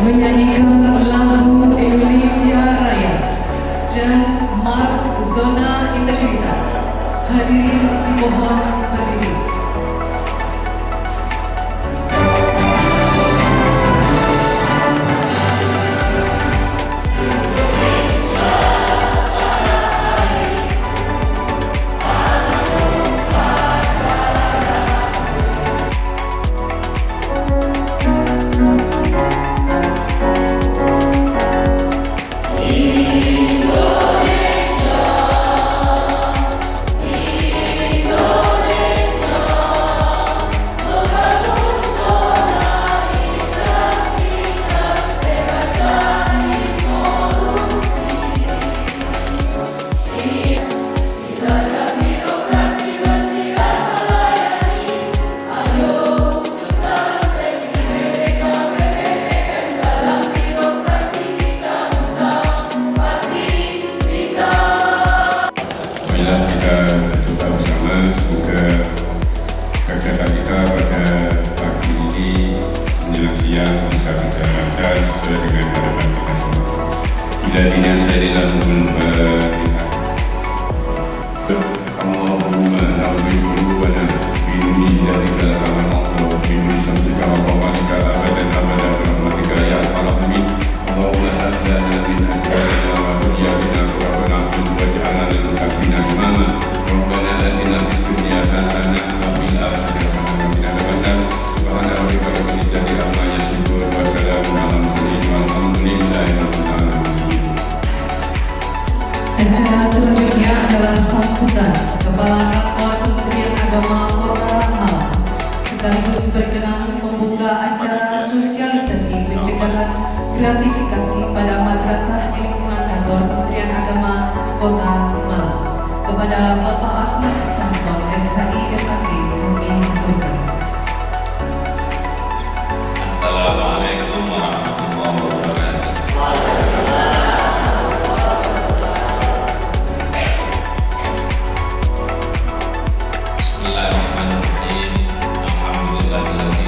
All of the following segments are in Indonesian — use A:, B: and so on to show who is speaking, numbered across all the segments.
A: menyanyikan lagu Indonesia Raya dan Mars Zona Integritas. Hadirin dimohon berdiri.
B: Kegiatan kita pada pagi ini menjelang siang bisa berjalan lancar sesuai dengan harapan kita semua. Bila tidak saya dilakukan Allahumma nawwir qulubana bi nuri hidayika al-amr bi nuri samsika wa qawanika abadan abadan rahmatika ya arhamar Allahumma hadana min azwajina wa dhurriyyatina qurrata a'yun waj'alna lil muttaqina imama. Rabbana atina fid dunya hasanah wa fil akhirati hasanah wa qina adzabannar. Subhana rabbika rabbil izzati amma yasifun wa salamun alal mursalin walhamdulillahi rabbil alamin.
A: Acara selanjutnya adalah sambutan Kepala Kantor Kementerian Agama Kota Malang sekaligus berkenan membuka acara sosialisasi pencegahan gratifikasi pada madrasah di lingkungan Kantor Kementerian Agama Kota Malang. Kepada Bapak Ahmad Santon SHI FAG kami aturkan.
C: Assalamualaikum warahmatullahi wabarakatuh. Bismillahirrahmanirrahim. Alhamdulillahilladzi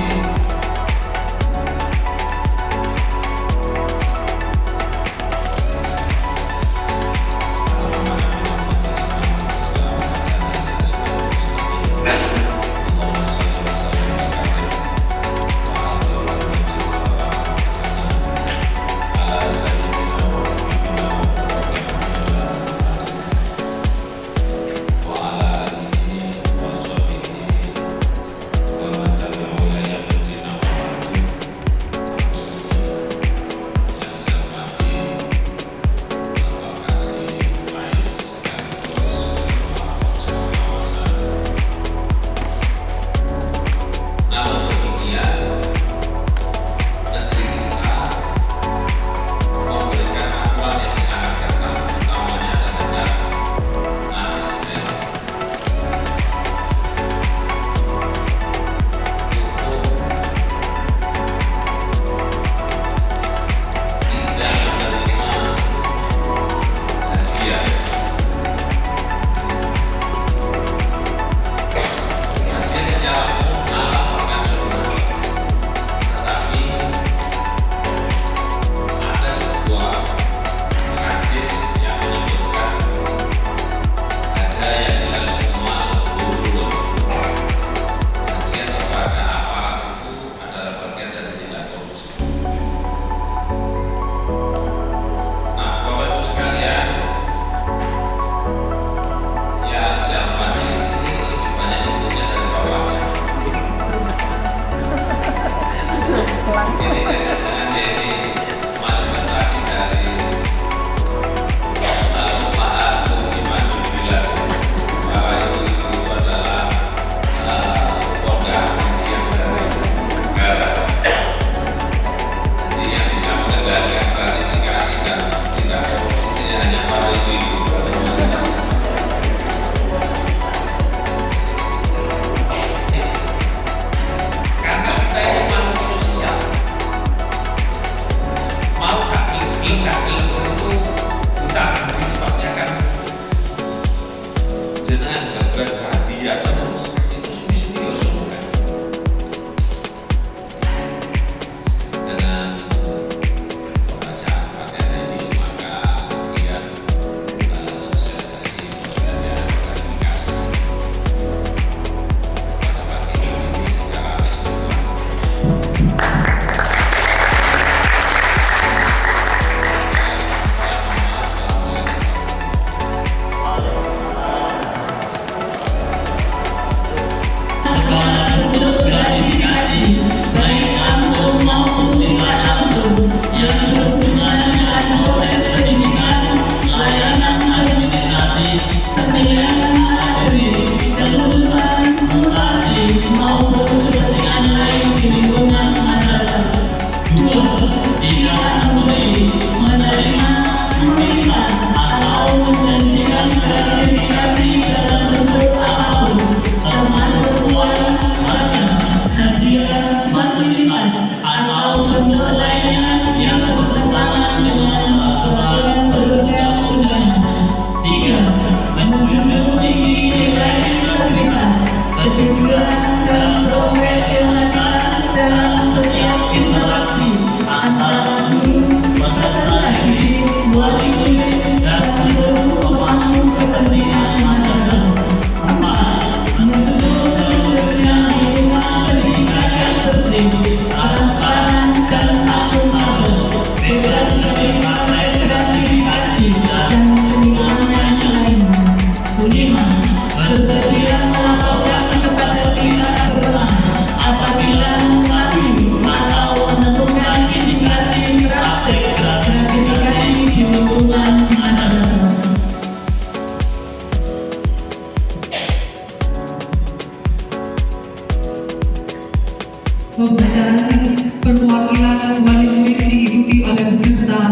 A: Pembacaan perwakilan wali murid diikuti oleh peserta.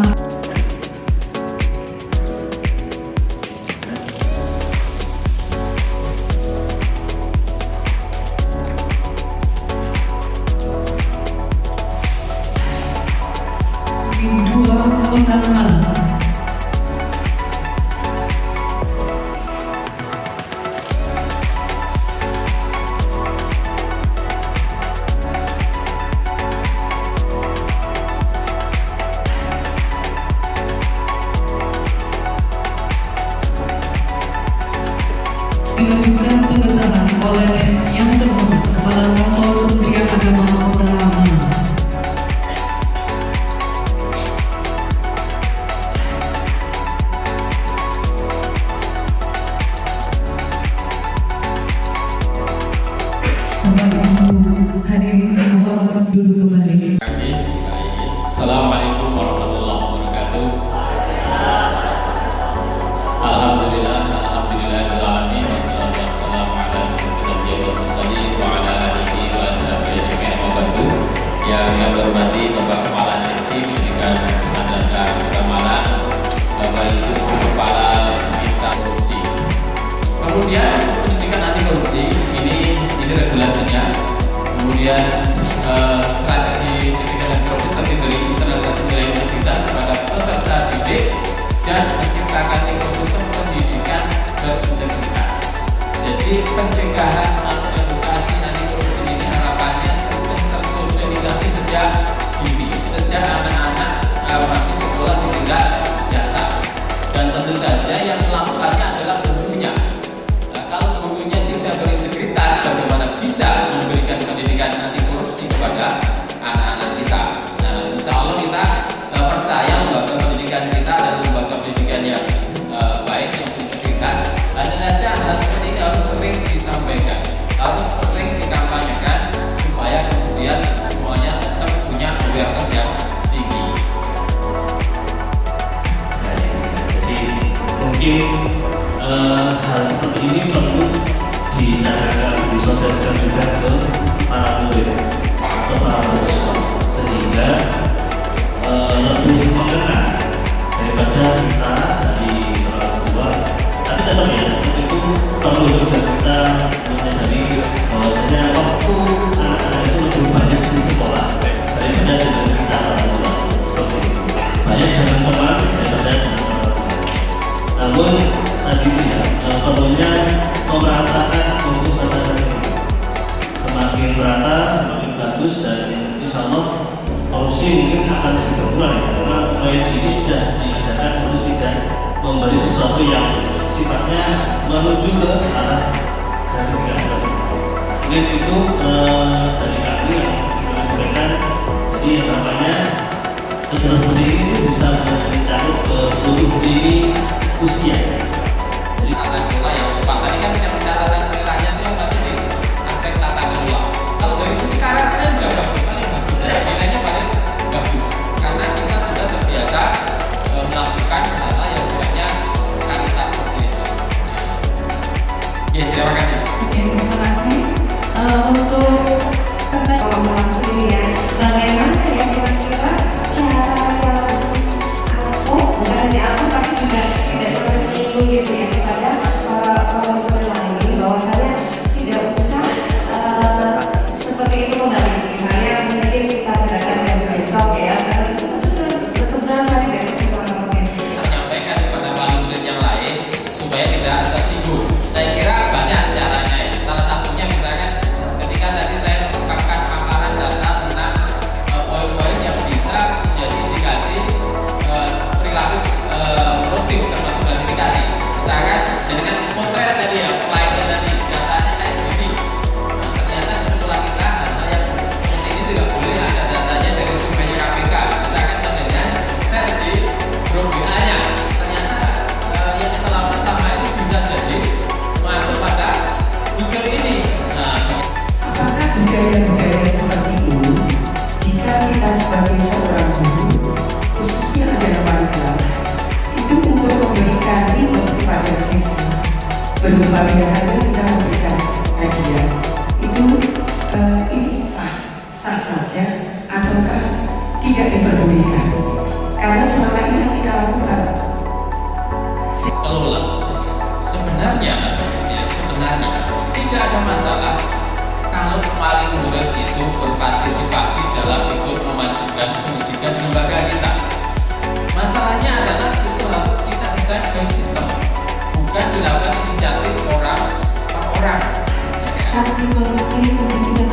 A: Dua pengalaman. Dilakukan pengesahan oleh yang terhormat Kepala Kantor Kementerian Agama Pemahaman. Hadirin mohon duduk kembali.
C: Assalamualaikum warahmatullahi wabarakatuh. Alhamdulillah, alhamdulillahirabbil alamin, wassalatu wassalamu ala asyrofil anbiya'i wal mursalin wa ala alihi wa sahbihi ajma'in, amma ba'du. Yang kami hormati Bapak Kepala Seksi Pendidikan Madrasah Kota Malang, Bapak Ibu Kepala Pemirsa Korupsi. Kemudian untuk pendidikan anti korupsi ini regulasinya. Kemudian strategi pencegahan korupsi terdiri dari internalisasi nilai integritas kepada peserta didik dan menciptakan ekosistem pendidikan berintegritas. Jadi pencegahan atau edukasi anti korupsi ini harapannya sudah tersosialisasi sejak dini, sejak anak-anak masih sekolah di tingkat dasar. Dan tentu saja yang melakukannya adalah gurunya. Nah, kalau gurunya tidak berintegritas, bagaimana bisa memberikan pendidikan anti korupsi kepada anak-anak kita? Nah, insya Allah kita percaya lembaga pendidikan kita adalah lembaga pendidikan yang baik, yang berintegritas. Hanya saja hal seperti ini harus sering disampaikan, harus sering dikampanyekan supaya kemudian semuanya tetap punya awareness yang tinggi.
D: Jadi mungkin hal seperti ini perlu dicarakan, disosialisasikan juga ke para murid atau para mahasiswa sehingga lebih mengenal daripada kita dari orang tua. Tapi tetap ya, itu perlu juga kita menyadari bahwasanya waktu anak-anak itu lebih banyak di sekolah daripada dengan kita orang tua. Seperti itu, banyak dengan teman daripada dengan orang tua. Namun tadi itu ya, perlunya memeratakan untuk sosialisasi ini. Semakin merata, semakin bagus, dan insya Allah korupsi mungkin akan sedikit berkurang ya, karena mulai dini sudah diajarkan untuk tidak memberi sesuatu yang sifatnya menuju ke arah gratifikasi. Mungkin itu dari kami yang kita sampaikan. Jadi harapannya kegiatan seperti ini itu bisa mencakup ke seluruh lini usia. Jadi
C: Tata kelola yang tepat tadi kan yang catatan perilakunya itu yang pasti di aspek tata kelola. Kalau dari sisi karakternya juga bagus, paling bagus, dan nilainya paling bagus karena kita sudah terbiasa melakukan hal-hal yang sifatnya karitas seperti itu. Ya, terima kasih.
A: Oke, terima kasih. Untuk pertanyaan
E: ngomong sendiri ya, bagaimana ya kira-kira cara yang bukan hanya aku tapi juga tidak seperti menyinggung gitu ya kepada para murid lain bahwasanya tidak usah seperti itu kembali. Misalnya mungkin kita gerakan dari besok ya, karena besok tetap jelas tadi dari teman-teman.
C: Menyampaikan kepada wali murid yang lain supaya tidak tersinggung. Saya kira banyak caranya ya. Salah satunya misalkan ketika tadi saya mengungkapkan paparan data tentang poin-poin yang bisa menjadi indikasi perilaku koruptif termasuk gratifikasi. Misalkan jadikan potret tadi ya, slide-nya tadi datanya kayak gini. Nah, ternyata di sekolah kita hal yang seperti ini tidak boleh ada datanya dari surveinya KPK. Misalkan dengan share di grup WA-nya. Ternyata yang kita lakukan selama ini bisa jadi masuk pada unsur ini. Nah,
F: apakah budaya-budaya seperti ini jika kita sebagai seorang guru, khususnya adalah wali kelas, itu untuk memberikan reward kepada siswa berupa biasanya kita memberikan hadiah, itu ini sah
C: sebenarnya tidak ada masalah kalau wali murid itu berpartisipasi dalam ikut memajukan pendidikan di lembaga kita. Masalahnya adalah itu harus kita desain by sistem, bukan dilakukan inisiatif orang per orang.
A: Kami kondisi pendidikan